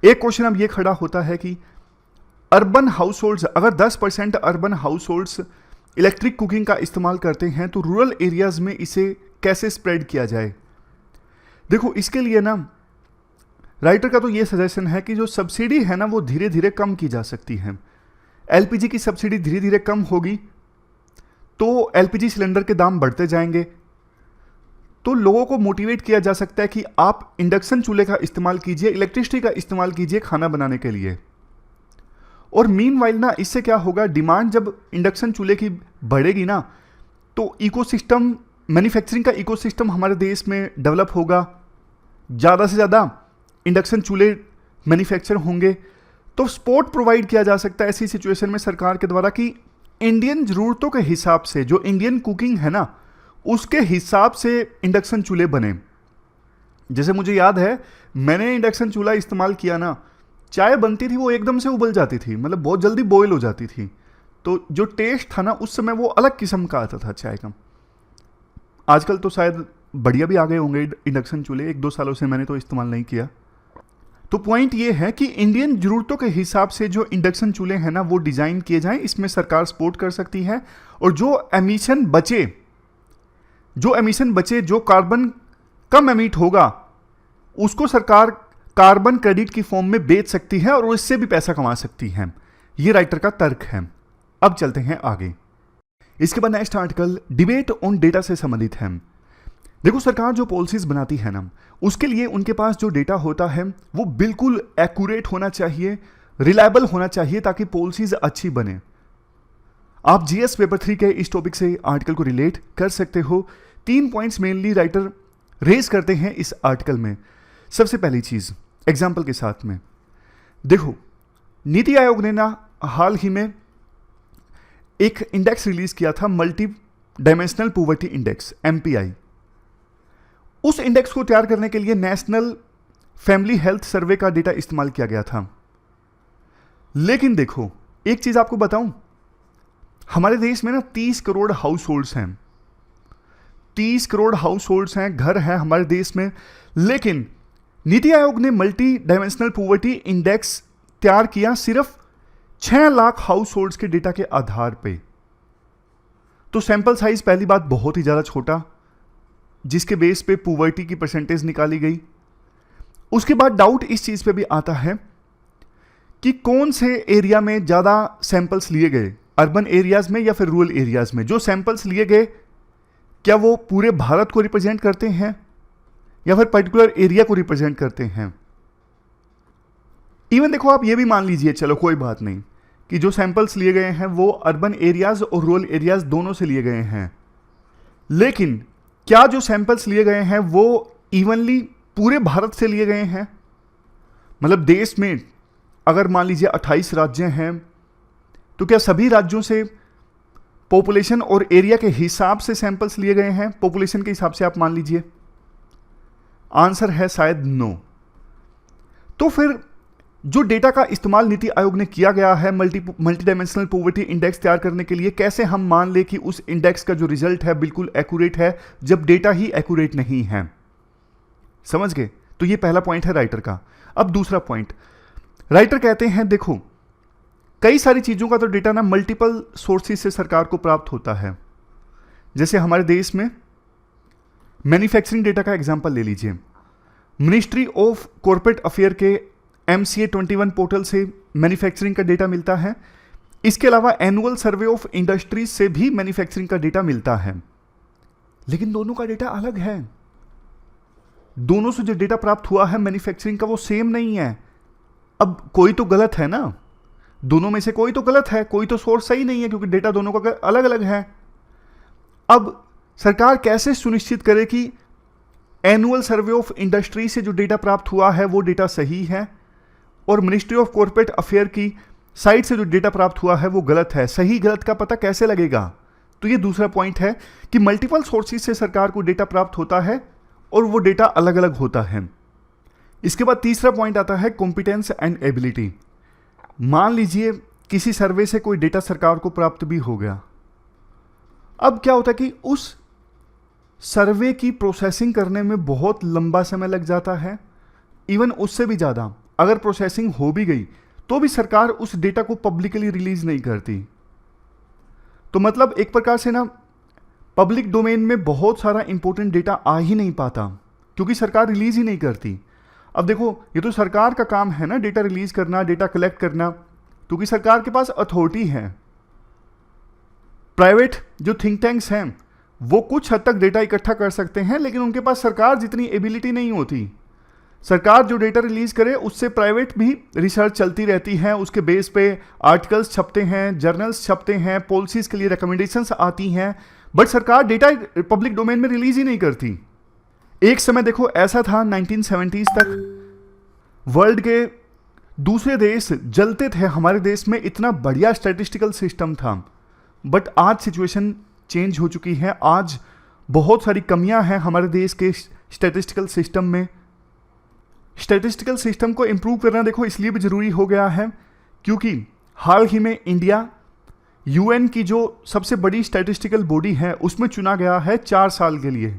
एक क्वेश्चन अब ये खड़ा होता है कि अर्बन हाउस होल्ड्स, अगर 10% urban house holds electric cooking का इस्तेमाल करते हैं तो रूरल एरियाज में इसे कैसे स्प्रेड किया जाए। देखो इसके लिए ना राइटर का तो ये सजेशन है कि जो सब्सिडी है ना वो धीरे धीरे कम की जा सकती है। एलपीजी की सब्सिडी धीरे धीरे कम होगी तो एलपीजी सिलेंडर के दाम बढ़ते जाएंगे, तो लोगों को मोटिवेट किया जा सकता है कि आप इंडक्शन चूल्हे का इस्तेमाल कीजिए, इलेक्ट्रिसिटी का इस्तेमाल कीजिए खाना बनाने के लिए। और मीनवाइल ना इससे क्या होगा, डिमांड जब इंडक्शन चूल्हे की बढ़ेगी ना तो इकोसिस्टम, मैन्युफैक्चरिंग का इकोसिस्टम हमारे देश में डेवलप होगा, ज़्यादा से ज़्यादा इंडक्शन चूल्हे मैन्युफैक्चर होंगे, तो सपोर्ट प्रोवाइड किया जा सकता है ऐसी सिचुएशन में सरकार के द्वारा कि इंडियन ज़रूरतों के हिसाब से जो इंडियन कुकिंग है ना उसके हिसाब से इंडक्शन चूल्हे बने। जैसे मुझे याद है मैंने इंडक्शन चूल्हा इस्तेमाल किया ना, चाय बनती थी वो एकदम से उबल जाती थी, मतलब बहुत जल्दी बॉयल हो जाती थी, तो जो टेस्ट था ना उस समय वो अलग किस्म का आता था चाय का। आजकल तो शायद बढ़िया भी आ गए होंगे इंडक्शन चूल्हे, 1-2 सालों से मैंने तो इस्तेमाल नहीं किया। तो पॉइंट ये है कि इंडियन ज़रूरतों के हिसाब से जो इंडक्शन चूल्हे हैं ना वो डिज़ाइन किए जाएं, इसमें सरकार सपोर्ट कर सकती है। और जो एमिशन बचे, जो कार्बन कम एमिट होगा उसको सरकार कार्बन क्रेडिट की फॉर्म में बेच सकती है और इससे भी पैसा कमा सकती है। ये राइटर का तर्क है। अब चलते हैं आगे। इसके बाद next article debate on data से संबंधित है। देखो सरकार जो पॉलिसीज बनाती है ना उसके लिए उनके पास जो डेटा होता है वो बिल्कुल एक्यूरेट होना चाहिए, रिलायबल होना चाहिए ताकि पॉलिसीज अच्छी बने। आप जीएस पेपर 3 के इस टॉपिक से आर्टिकल को रिलेट कर सकते हो। 3 पॉइंट्स मेनली राइटर रेज करते हैं इस आर्टिकल में। सबसे पहली चीज एग्जाम्पल के साथ में देखो, नीति आयोग ने ना हाल ही में एक इंडेक्स रिलीज किया था, multi dimensional poverty index MPI। उस इंडेक्स को तैयार करने के लिए नेशनल फैमिली हेल्थ सर्वे का डेटा इस्तेमाल किया गया था। लेकिन देखो एक चीज आपको बताऊं, हमारे देश में ना 30 करोड़ हाउस होल्ड्स हैं, 30 करोड़ हाउस होल्ड्स हैं, घर हैं हमारे देश में, लेकिन नीति आयोग ने मल्टी डायमेंशनल पॉवर्टी इंडेक्स तैयार किया सिर्फ 6 लाख हाउस होल्ड्स के डेटा के आधार पे। तो सैंपल साइज पहली बात बहुत ही ज्यादा छोटा, जिसके बेस पे पॉवर्टी की परसेंटेज निकाली गई। उसके बाद डाउट इस चीज पे भी आता है कि कौन से एरिया में ज्यादा सैंपल्स लिए गए, अर्बन एरियाज में या फिर रूरल एरियाज में। जो सैंपल्स लिए गए क्या वो पूरे भारत को रिप्रेजेंट करते हैं या फिर पर्टिकुलर एरिया को रिप्रेजेंट करते हैं। इवन देखो आप ये भी मान लीजिए, चलो कोई बात नहीं, कि जो सैंपल्स लिए गए हैं वो अर्बन एरियाज और रूरल एरियाज दोनों से लिए गए हैं, लेकिन क्या जो सैंपल्स लिए गए हैं वो इवनली पूरे भारत से लिए गए हैं। मतलब देश में अगर मान लीजिए 28 राज्य हैं तो क्या सभी राज्यों से पॉपुलेशन और एरिया के हिसाब से सैंपल्स लिए गए हैं? पॉपुलेशन के हिसाब से आप मान लीजिए। आंसर है शायद नो। तो फिर जो डेटा का इस्तेमाल नीति आयोग ने किया गया है मल्टी डायमेंशनल पॉवर्टी इंडेक्स तैयार करने के लिए, कैसे हम मान ले कि उस इंडेक्स का जो रिजल्ट है बिल्कुल एक्यूरेट है जब डेटा ही एक्यूरेट नहीं है? समझ गए? तो ये पहला पॉइंट है राइटर का। अब दूसरा पॉइंट, राइटर कहते हैं देखो कई सारी चीजों का तो डेटा ना मल्टीपल सोर्सेज से सरकार को प्राप्त होता है। जैसे हमारे देश में मैन्युफैक्चरिंग डेटा का एग्जांपल ले लीजिए। मिनिस्ट्री ऑफ कॉर्पोरेट अफेयर के MCA 21 पोर्टल से मैन्युफैक्चरिंग का डेटा मिलता है। इसके अलावा एनुअल सर्वे ऑफ इंडस्ट्रीज से भी मैन्युफैक्चरिंग का डेटा मिलता है, लेकिन दोनों का डेटा अलग है। दोनों से जो डेटा प्राप्त हुआ है मैन्युफैक्चरिंग का वो सेम नहीं है। अब कोई तो गलत है ना, दोनों में से कोई तो गलत है, कोई तो सोर्स सही नहीं है, क्योंकि डेटा दोनों का अलग अलग है। अब सरकार कैसे सुनिश्चित करे कि एनुअल सर्वे ऑफ इंडस्ट्री से जो डेटा प्राप्त हुआ है वो डेटा सही है और मिनिस्ट्री ऑफ कॉर्पोरेट अफेयर की साइट से जो डेटा प्राप्त हुआ है वो गलत है? सही गलत का पता कैसे लगेगा? तो ये दूसरा पॉइंट है कि मल्टीपल सोर्सेज से सरकार को डेटा प्राप्त होता है और वो डेटा अलग अलग होता है। इसके बाद तीसरा पॉइंट आता है कॉम्पिटेंस एंड एबिलिटी। मान लीजिए किसी सर्वे से कोई डेटा सरकार को प्राप्त भी हो गया, अब क्या होता है कि उस सर्वे की प्रोसेसिंग करने में बहुत लंबा समय लग जाता है, इवन उससे भी ज़्यादा। अगर प्रोसेसिंग हो भी गई तो भी सरकार उस डेटा को पब्लिकली रिलीज नहीं करती। तो मतलब एक प्रकार से ना पब्लिक डोमेन में बहुत सारा इंपॉर्टेंट डेटा आ ही नहीं पाता क्योंकि सरकार रिलीज ही नहीं करती। अब देखो ये तो सरकार का काम है ना डेटा रिलीज करना, डेटा कलेक्ट करना, क्योंकि सरकार के पास अथॉरिटी है। प्राइवेट जो थिंक टैंक्स हैं वो कुछ हद तक डेटा इकट्ठा कर सकते हैं, लेकिन उनके पास सरकार जितनी एबिलिटी नहीं होती। सरकार जो डेटा रिलीज करे उससे प्राइवेट भी रिसर्च चलती रहती है, उसके बेस पे आर्टिकल्स छपते हैं, जर्नल्स छपते हैं, पॉलिसीज के लिए रिकमेंडेशंस आती हैं, बट सरकार डेटा पब्लिक डोमेन में रिलीज ही नहीं करती। एक समय देखो ऐसा था 1970s तक वर्ल्ड के दूसरे देश जलते थे हमारे देश में, इतना बढ़िया स्टैटिस्टिकल सिस्टम था। बट आज सिचुएशन चेंज हो चुकी है। आज बहुत सारी कमियां हैं हमारे देश के स्टैटिस्टिकल सिस्टम में। स्टैटिस्टिकल सिस्टम को इम्प्रूव करना देखो इसलिए भी ज़रूरी हो गया है क्योंकि हाल ही में इंडिया UN की जो सबसे बड़ी स्टैटिस्टिकल बॉडी है उसमें चुना गया है 4 साल के लिए।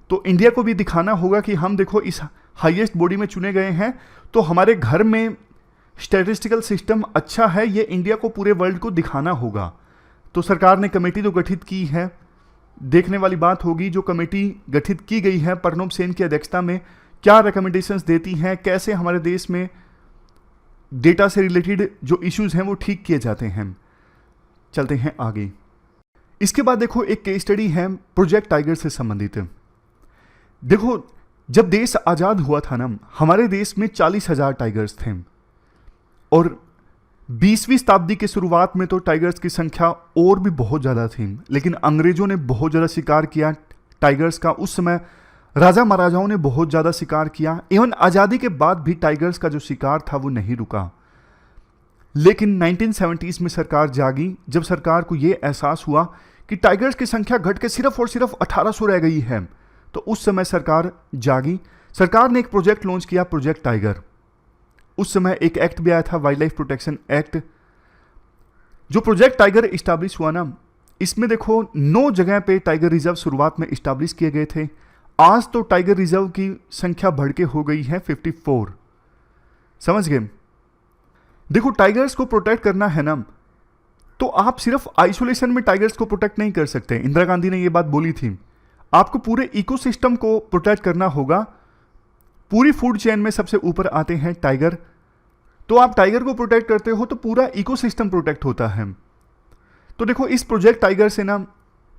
तो इंडिया को भी दिखाना होगा कि हम देखो इस हाईएस्ट बॉडी में चुने गए हैं, तो हमारे घर में स्टैटिस्टिकल सिस्टम अच्छा है, ये इंडिया को पूरे वर्ल्ड को दिखाना होगा। तो सरकार ने कमेटी तो गठित की है, देखने वाली बात होगी जो कमेटी गठित की गई है प्रणब सेन की अध्यक्षता में क्या रिकमेंडेशंस देती हैं, कैसे हमारे देश में डेटा से रिलेटेड जो इश्यूज हैं वो ठीक किए जाते हैं। चलते हैं आगे। इसके बाद देखो एक केस स्टडी है प्रोजेक्ट टाइगर से संबंधित। देखो जब देश आज़ाद हुआ था ना, हमारे देश में 40,000 टाइगर्स थे और 20वीं शताब्दी की शुरुआत में तो टाइगर्स की संख्या और भी बहुत ज़्यादा थी, लेकिन अंग्रेज़ों ने बहुत ज़्यादा शिकार किया टाइगर्स का। उस समय राजा महाराजाओं ने बहुत ज़्यादा शिकार किया। इवन आज़ादी के बाद भी टाइगर्स का जो शिकार था वो नहीं रुका। लेकिन 1970s में सरकार जागी, जब सरकार को ये एहसास हुआ कि टाइगर्स की संख्या घट के सिर्फ और सिर्फ 1800 रह गई है, तो उस समय सरकार जागी। सरकार ने एक प्रोजेक्ट लॉन्च किया, प्रोजेक्ट टाइगर। उस समय एक एक्ट भी आया था, वाइल्ड लाइफ प्रोटेक्शन एक्ट। जो प्रोजेक्ट टाइगर इस्टेब्लिश हुआ ना, इसमें देखो 9 जगह पे टाइगर रिजर्व शुरुआत में इस्टेब्लिश किए गए थे। आज तो टाइगर रिजर्व की संख्या बढ़ के हो गई है 54। समझ गए? देखो टाइगर्स को प्रोटेक्ट करना है ना, तो आप सिर्फ आइसोलेशन में टाइगर्स को प्रोटेक्ट नहीं कर सकते। इंदिरा गांधी ने यह बात बोली थी, आपको पूरे इकोसिस्टम को प्रोटेक्ट करना होगा। पूरी फूड चेन में सबसे ऊपर आते हैं टाइगर, तो आप टाइगर को प्रोटेक्ट करते हो तो पूरा इकोसिस्टम प्रोटेक्ट होता है। तो देखो इस प्रोजेक्ट टाइगर से ना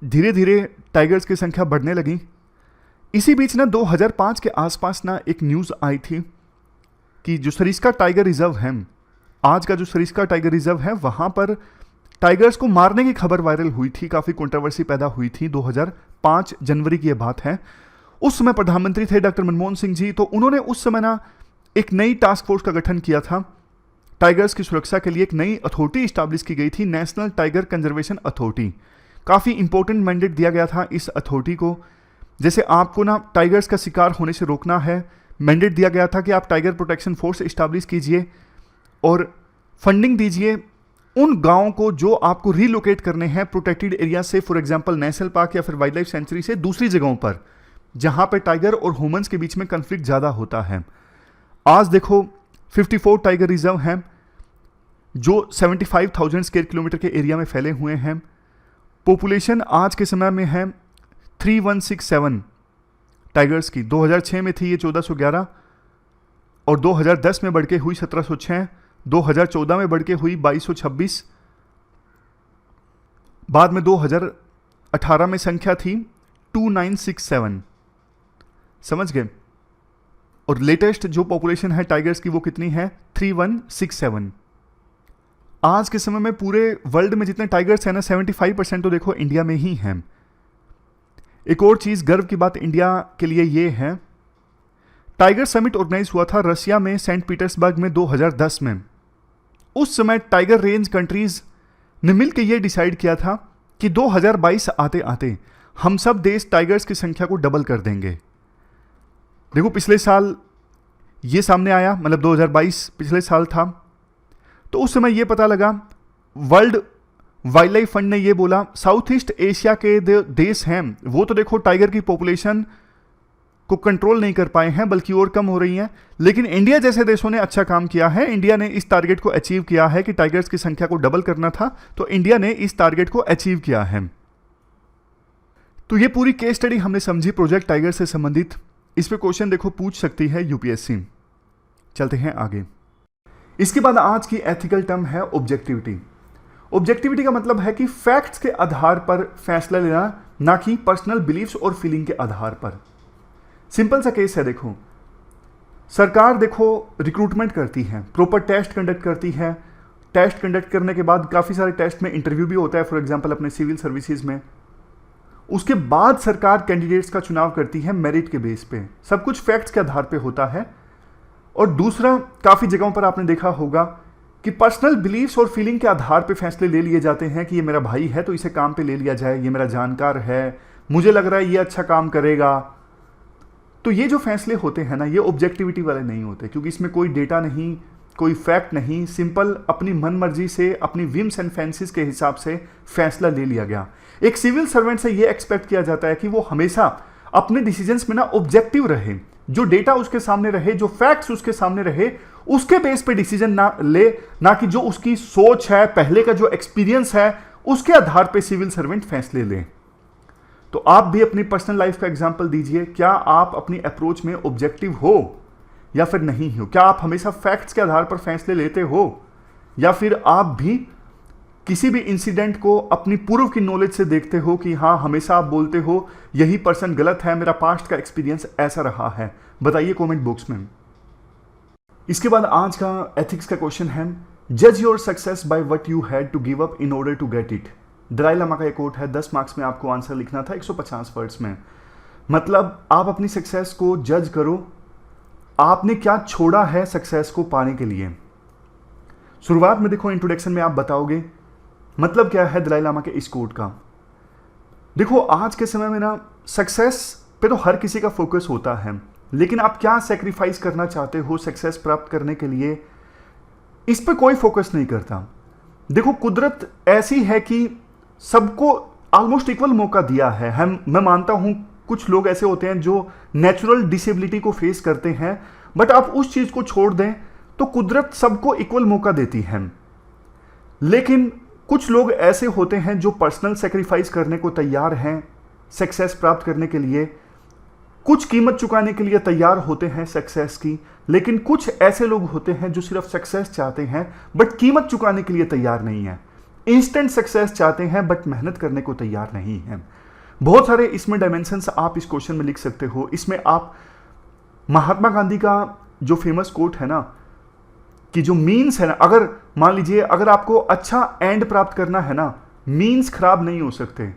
धीरे धीरे टाइगर्स की संख्या बढ़ने लगी। इसी बीच ना 2005 के आसपास ना एक न्यूज़ आई थी कि जो सरिस्का टाइगर रिजर्व है, आज का जो सरिस्का टाइगर रिजर्व है, वहाँ पर टाइगर्स को मारने की खबर वायरल हुई थी, काफ़ी कंट्रोवर्सी पैदा हुई थी। 2005 जनवरी की ये बात है। उस समय प्रधानमंत्री थे डॉक्टर मनमोहन सिंह जी, तो उन्होंने उस समय ना एक नई टास्क फोर्स का गठन किया था। टाइगर्स की सुरक्षा के लिए एक नई अथॉरिटी इस्टेब्लिश की गई थी, नेशनल टाइगर कंजर्वेशन अथॉरिटी। काफ़ी इंपॉर्टेंट मैंडेट दिया गया था इस अथॉरिटी को। जैसे आपको ना टाइगर्स का शिकार होने से रोकना है, मैंडेट दिया गया था कि आप टाइगर प्रोटेक्शन फोर्स इस्टेब्लिश कीजिए और फंडिंग दीजिए उन गांवों को जो आपको रीलोकेट करने हैं प्रोटेक्टेड एरिया से, फॉर एग्जांपल नेशनल पार्क या फिर वाइल्ड लाइफ सेंचुरी से दूसरी जगहों पर जहां पे टाइगर और ह्यूमंस के बीच में कन्फ्लिक्ट ज़्यादा होता है। आज देखो 54 टाइगर रिजर्व हैं जो 75,000 स्क्वायर किलोमीटर के एरिया में फैले हुए हैं। पॉपुलेशन आज के समय में है 3167 टाइगर्स की। 2006 में थी ये 1411 और 2010 में बढ़ के हुई 1706, 2014 में बढ़ के हुई 2226, बाद में 2018 में संख्या थी 2967। समझ गए? और लेटेस्ट जो पॉपुलेशन है टाइगर्स की वो कितनी है? 3167। आज के समय में पूरे वर्ल्ड में जितने टाइगर्स हैं ना 75% तो देखो इंडिया में ही हैं। एक और चीज गर्व की बात इंडिया के लिए ये है, टाइगर समिट ऑर्गेनाइज हुआ था रशिया में सेंट पीटर्सबर्ग में 2010 में। उस समय टाइगर रेंज कंट्रीज ने मिलकर यह डिसाइड किया था कि 2022 आते आते हम सब देश टाइगर्स की संख्या को डबल कर देंगे। देखो पिछले साल ये सामने आया, मतलब 2022 पिछले साल था, तो उस समय यह पता लगा, वर्ल्ड वाइल्ड लाइफ फंड ने यह बोला साउथ ईस्ट एशिया के देश हैं वो तो देखो टाइगर की पॉपुलेशन को कंट्रोल नहीं कर पाए हैं बल्कि और कम हो रही हैं, लेकिन इंडिया जैसे देशों ने अच्छा काम किया है। इंडिया ने इस टारगेट को अचीव किया है कि टाइगर्स की संख्या को डबल करना था, तो इंडिया ने इस टारगेट को अचीव किया है। तो ये पूरी केस स्टडी हमने समझी प्रोजेक्ट टाइगर से संबंधित। इस पे क्वेश्चन देखो पूछ सकती है यूपीएससी। चलते हैं आगे। इसके बाद आज की एथिकल टर्म है ऑब्जेक्टिविटी। ऑब्जेक्टिविटी का मतलब है कि फैक्ट्स के आधार पर फैसला लेना, ना कि पर्सनल बिलीफ्स और फीलिंग के आधार पर। सिंपल सा केस है, देखो सरकार देखो रिक्रूटमेंट करती है, प्रॉपर टेस्ट कंडक्ट करती है। टेस्ट कंडक्ट करने के बाद काफ़ी सारे टेस्ट में इंटरव्यू भी होता है, फॉर एग्जांपल अपने सिविल सर्विसेज में। उसके बाद सरकार कैंडिडेट्स का चुनाव करती है मेरिट के बेस पे, सब कुछ फैक्ट्स के आधार पे होता है। और दूसरा, काफ़ी जगहों पर आपने देखा होगा कि पर्सनल बिलीफ्स और फीलिंग के आधार पे फैसले ले लिए जाते हैं कि ये मेरा भाई है तो इसे काम पे ले लिया जाए, ये मेरा जानकार है, मुझे लग रहा है ये अच्छा काम करेगा। तो ये जो फैसले होते हैं ना, ये ऑब्जेक्टिविटी वाले नहीं होते, क्योंकि इसमें कोई डेटा नहीं, कोई फैक्ट नहीं, सिंपल अपनी मन मर्जी से, अपनी विम्स एंड फैंसीज के हिसाब से फैसला ले लिया गया। एक सिविल सर्वेंट से ये एक्सपेक्ट किया जाता है कि वो हमेशा अपने डिसीजंस में ना ऑब्जेक्टिव रहे, जो डेटा उसके सामने रहे, जो फैक्ट्स उसके सामने रहे, उसके बेस पे डिसीजन ना ले, ना कि जो उसकी सोच है, पहले का जो एक्सपीरियंस है उसके आधार पे सिविल सर्वेंट फैसले लें। तो आप भी अपनी पर्सनल लाइफ का एग्जांपल दीजिए, क्या आप अपनी अप्रोच में ऑब्जेक्टिव हो या फिर नहीं हो? क्या आप हमेशा फैक्ट्स के आधार पर फैसले लेते हो या फिर आप भी किसी भी इंसिडेंट को अपनी पूर्व की नॉलेज से देखते हो कि हाँ हमेशा आप बोलते हो यही पर्सन गलत है, मेरा पास्ट का एक्सपीरियंस ऐसा रहा है? बताइए कमेंट बॉक्स में। इसके बाद आज का एथिक्स का क्वेश्चन है, जज your success by what you had to give up in order to get it. Dalai Lama का एक कोट है, 10 मार्क्स में आपको आंसर लिखना था 150 वर्ड्स में। मतलब आप अपनी सक्सेस को जज करो, आपने क्या छोड़ा है सक्सेस को पाने के लिए। शुरुआत में देखो इंट्रोडक्शन में आप बताओगे मतलब क्या है दलाई लामा के इस कोट का। देखो आज के समय में ना सक्सेस पे तो हर किसी का फोकस होता है, लेकिन आप क्या सेक्रीफाइस करना चाहते हो सक्सेस प्राप्त करने के लिए, इस पे कोई फोकस नहीं करता। देखो कुदरत ऐसी है कि सबको ऑलमोस्ट इक्वल मौका दिया है। मैं मानता हूं कुछ लोग ऐसे होते हैं जो नेचुरल डिसेबिलिटी को फेस करते हैं, बट आप उस चीज को छोड़ दें तो कुदरत सबको इक्वल मौका देती है। लेकिन कुछ लोग ऐसे होते हैं जो पर्सनल सेक्रीफाइस करने को तैयार हैं सक्सेस प्राप्त करने के लिए, कुछ कीमत चुकाने के लिए तैयार होते हैं सक्सेस की। लेकिन कुछ ऐसे लोग होते हैं जो सिर्फ सक्सेस चाहते हैं बट कीमत चुकाने के लिए तैयार नहीं है, इंस्टेंट सक्सेस चाहते हैं बट मेहनत करने को तैयार नहीं है। बहुत सारे इसमें डायमेंशंस आप इस क्वेश्चन में लिख सकते हो। इसमें आप महात्मा गांधी का जो फेमस कोट है ना कि जो मीन्स है ना, अगर मान लीजिए अगर आपको अच्छा एंड प्राप्त करना है ना, मीन्स खराब नहीं हो सकते।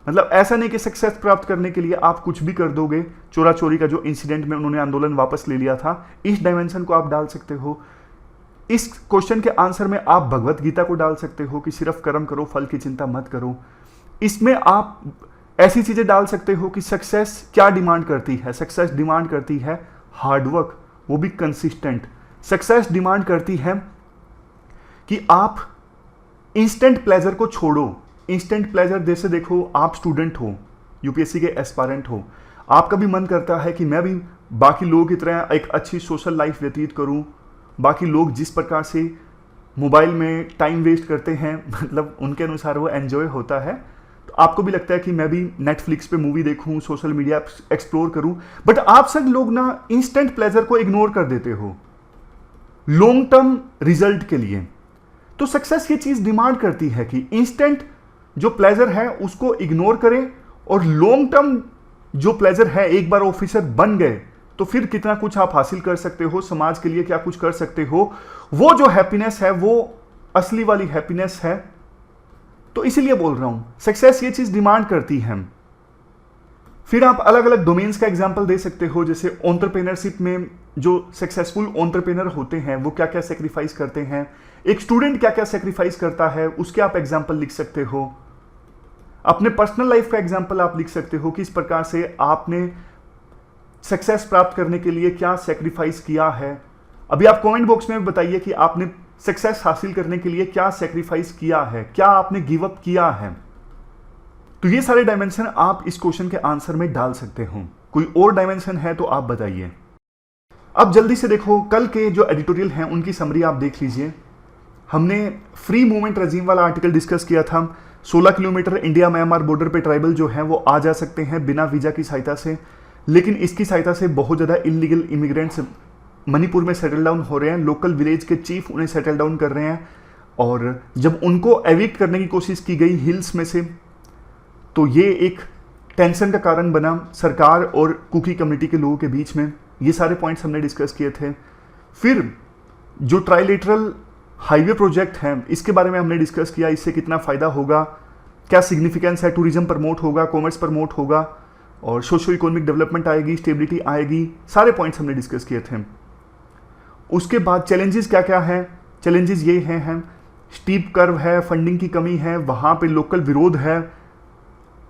मतलब ऐसा नहीं कि सक्सेस प्राप्त करने के लिए आप कुछ भी कर दोगे। चोरा चोरी का जो इंसिडेंट में उन्होंने आंदोलन वापस ले लिया था, इस डायमेंशन को आप डाल सकते हो। इस क्वेश्चन के आंसर में आप भगवत गीता को डाल सकते हो कि सिर्फ कर्म करो, फल की चिंता मत करो। इसमें आप ऐसी चीजें डाल सकते हो कि सक्सेस क्या डिमांड करती है। सक्सेस डिमांड करती है हार्डवर्क, वो भी कंसिस्टेंट। सक्सेस डिमांड करती है कि आप इंस्टेंट प्लेजर को छोड़ो। इंस्टेंट प्लेजर जैसे देखो, आप स्टूडेंट हो, यूपीएससी के एस्पायरेंट हो, आपका भी मन करता है कि मैं भी बाकी लोगों की तरह एक अच्छी सोशल लाइफ व्यतीत करूं। बाकी लोग जिस प्रकार से मोबाइल में टाइम वेस्ट करते हैं, मतलब उनके अनुसार वो एंजॉय होता है, तो आपको भी लगता है कि मैं भी नेटफ्लिक्स पे मूवी देखूं, सोशल मीडिया एक्सप्लोर करूं। बट आप सब लोग ना इंस्टेंट प्लेजर को इग्नोर कर देते हो लॉन्ग टर्म रिजल्ट के लिए। तो सक्सेस ये चीज डिमांड करती है कि इंस्टेंट जो प्लेजर है उसको इग्नोर करें, और लॉन्ग टर्म जो प्लेजर है, एक बार ऑफिसर बन गए तो फिर कितना कुछ आप हासिल कर सकते हो, समाज के लिए क्या कुछ कर सकते हो, वो जो हैप्पीनेस है वो असली वाली हैप्पीनेस है। तो इसीलिए बोल रहा हूं सक्सेस ये चीज डिमांड करती है। फिर आप अलग अलग डोमेन्स का एग्जांपल दे सकते हो, जैसे एंटरप्रेन्योरशिप में जो सक्सेसफुल एंटरप्रेन्योर होते हैं वो क्या क्या सेक्रीफाइस करते हैं, एक स्टूडेंट क्या क्या सेक्रीफाइस करता है, उसके आप एग्जांपल लिख सकते हो। अपने पर्सनल लाइफ का एग्जांपल आप लिख सकते हो कि इस प्रकार से आपने सक्सेस प्राप्त करने के लिए क्या सेक्रीफाइस किया है। अभी आप कमेंट बॉक्स में बताइए कि आपने सक्सेस हासिल करने के लिए क्या सेक्रीफाइस किया है, क्या आपने गिव अप किया है। तो ये सारे डायमेंशन आप इस क्वेश्चन के आंसर में डाल सकते हो। कोई और डायमेंशन है तो आप बताइए। अब जल्दी से देखो, कल के जो एडिटोरियल हैं उनकी समरी आप देख लीजिए। हमने फ्री मूवमेंट रजीम वाला आर्टिकल डिस्कस किया था। 16 किलोमीटर इंडिया म्यांमार बॉर्डर पे ट्राइबल जो है वो आ जा सकते हैं बिना वीजा की सहायता से, लेकिन इसकी सहायता से बहुत ज़्यादा इलीगल इमिग्रेंट्स मणिपुर में सेटल डाउन हो रहे हैं। लोकल विलेज के चीफ उन्हें सेटल डाउन कर रहे हैं, और जब उनको एविक्ट करने की कोशिश की गई हिल्स में से, तो ये एक टेंशन का कारण बना सरकार और कुकी कम्युनिटी के लोगों के बीच में। ये सारे पॉइंट्स हमने डिस्कस किए थे। फिर जो ट्राइलेटरल हाईवे प्रोजेक्ट है इसके बारे में हमने डिस्कस किया, इससे कितना फ़ायदा होगा, क्या सिग्निफिकेंस है, टूरिज्म प्रमोट होगा, कॉमर्स प्रमोट होगा, और सोशो इकोनॉमिक डेवलपमेंट आएगी, स्टेबिलिटी आएगी। सारे पॉइंट्स हमने डिस्कस किए थे। उसके बाद चैलेंजेस क्या क्या हैं, चैलेंजेस ये हैं स्टीप कर्व है, फंडिंग की कमी है, वहाँ पे लोकल विरोध है,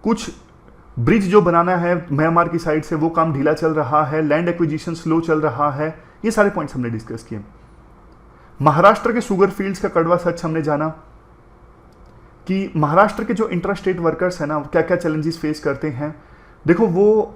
कुछ ब्रिज जो बनाना है म्यांमार की साइड से वो काम ढीला चल रहा है, लैंड एक्विजिशन स्लो चल रहा है। ये सारे पॉइंट्स हमने डिस्कस किए। महाराष्ट्र के शुगर फील्ड्स का कड़वा सच हमने जाना कि महाराष्ट्र के जो इंटर स्टेट वर्कर्स हैं ना क्या क्या चैलेंजेस फेस करते हैं। देखो, वो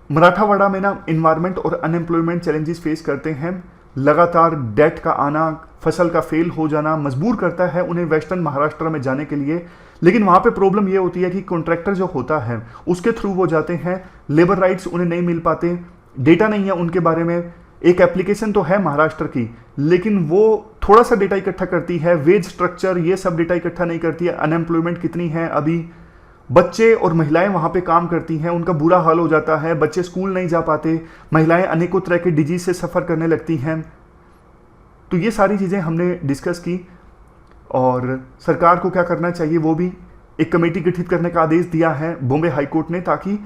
मराठावाड़ा में ना इन्वायरमेंट और अनएम्प्लॉयमेंट चैलेंजेस फेस करते हैं। लगातार डेट का आना, फसल का फेल हो जाना मजबूर करता है उन्हें वेस्टर्न महाराष्ट्र में जाने के लिए। लेकिन वहाँ पे प्रॉब्लम ये होती है कि कॉन्ट्रैक्टर जो होता है उसके थ्रू वो जाते हैं, लेबर राइट्स उन्हें नहीं मिल पाते, डेटा नहीं है उनके बारे में। एक एप्लीकेशन तो है महाराष्ट्र की, लेकिन वो थोड़ा सा डेटा इकट्ठा करती है, वेज स्ट्रक्चर ये सब डेटा इकट्ठा नहीं करती है, अनएम्प्लॉयमेंट कितनी है अभी, बच्चे और महिलाएं वहाँ पे काम करती हैं, उनका बुरा हाल हो जाता है, बच्चे स्कूल नहीं जा पाते, महिलाएं अनेकों तरह के डिजीज से सफ़र करने लगती हैं। तो ये सारी चीज़ें हमने डिस्कस की, और सरकार को क्या करना चाहिए वो भी एक कमेटी गठित करने का आदेश दिया है बॉम्बे हाई कोर्ट ने, ताकि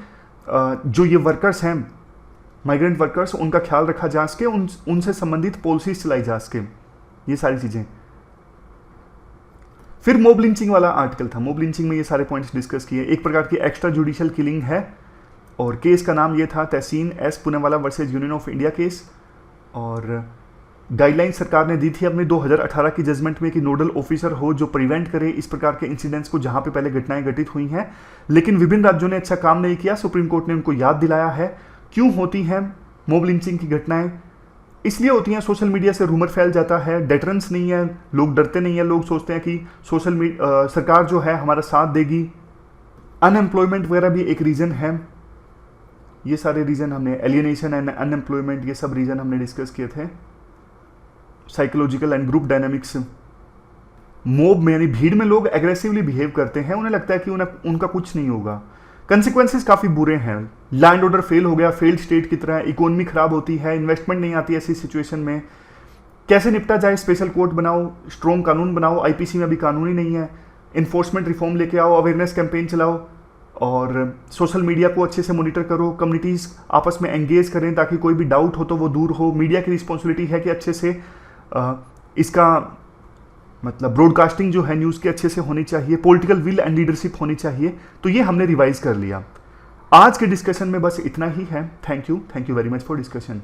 जो ये वर्कर्स हैं माइग्रेंट वर्कर्स उनका ख्याल रखा जा सके, उनसे संबंधित पॉलिसीज चलाई जा सके, ये सारी चीज़ें। फिर मॉब लिंचिंग वाला आर्टिकल था। मॉब लिंचिंग में ये सारे पॉइंट्स डिस्कस किए। एक प्रकार की एक्स्ट्रा जुडिशियल किलिंग है, और केस का नाम ये था Tehseen S Poonawalla versus union of India case. और गाइडलाइन सरकार ने दी थी अपने 2018 की जजमेंट में कि नोडल ऑफिसर हो जो प्रिवेंट करे इस प्रकार के इंसिडेंट्स को जहां पे पहले घटनाएं घटित हुई हैं, लेकिन विभिन्न राज्यों ने अच्छा काम नहीं किया। सुप्रीम कोर्ट ने उनको याद दिलाया है क्यों होती हैं मॉब लिंचिंग की घटनाएं। इसलिए होती हैं, सोशल मीडिया से रूमर फैल जाता है, डेटरेंस नहीं है, लोग डरते नहीं है, लोग सोचते हैं कि सरकार जो है हमारा साथ देगी। अनएम्प्लॉयमेंट वगैरह भी एक रीज़न है। ये सारे रीज़न हमने, एलियनेशन एंड अनएम्प्लॉयमेंट, ये सब रीज़न हमने डिस्कस किए थे। Psychological and group dynamics, mob में यानी भीड़ में लोग एग्रेसिवली बिहेव करते हैं, उन्हें लगता है कि उनका कुछ नहीं होगा। कंसिक्वेंसेस काफ़ी बुरे हैं, लैंड ऑर्डर फेल हो गया, फेल्ड स्टेट की तरह, इकोनॉमी खराब होती है, इन्वेस्टमेंट नहीं आती ऐसी सिचुएशन में। कैसे निपटा जाए, स्पेशल कोर्ट बनाओ, स्ट्रॉन्ग कानून बनाओ, आईपीसी में अभी कानून ही नहीं है, इन्फोर्समेंट रिफॉर्म लेके आओ, अवेयरनेस कैंपेन चलाओ, और सोशल मीडिया को अच्छे से मॉनिटर करो, कम्युनिटीज़ आपस में एंगेज करें ताकि कोई भी डाउट हो तो वो दूर हो। मीडिया की रिस्पॉन्सिबिलिटी है कि अच्छे से इसका मतलब ब्रॉडकास्टिंग जो है न्यूज़ की अच्छे से होनी चाहिए, पॉलिटिकल विल एंड लीडरशिप होनी चाहिए। तो ये हमने रिवाइज कर लिया। आज के डिस्कशन में बस इतना ही है। Thank you very much for discussion.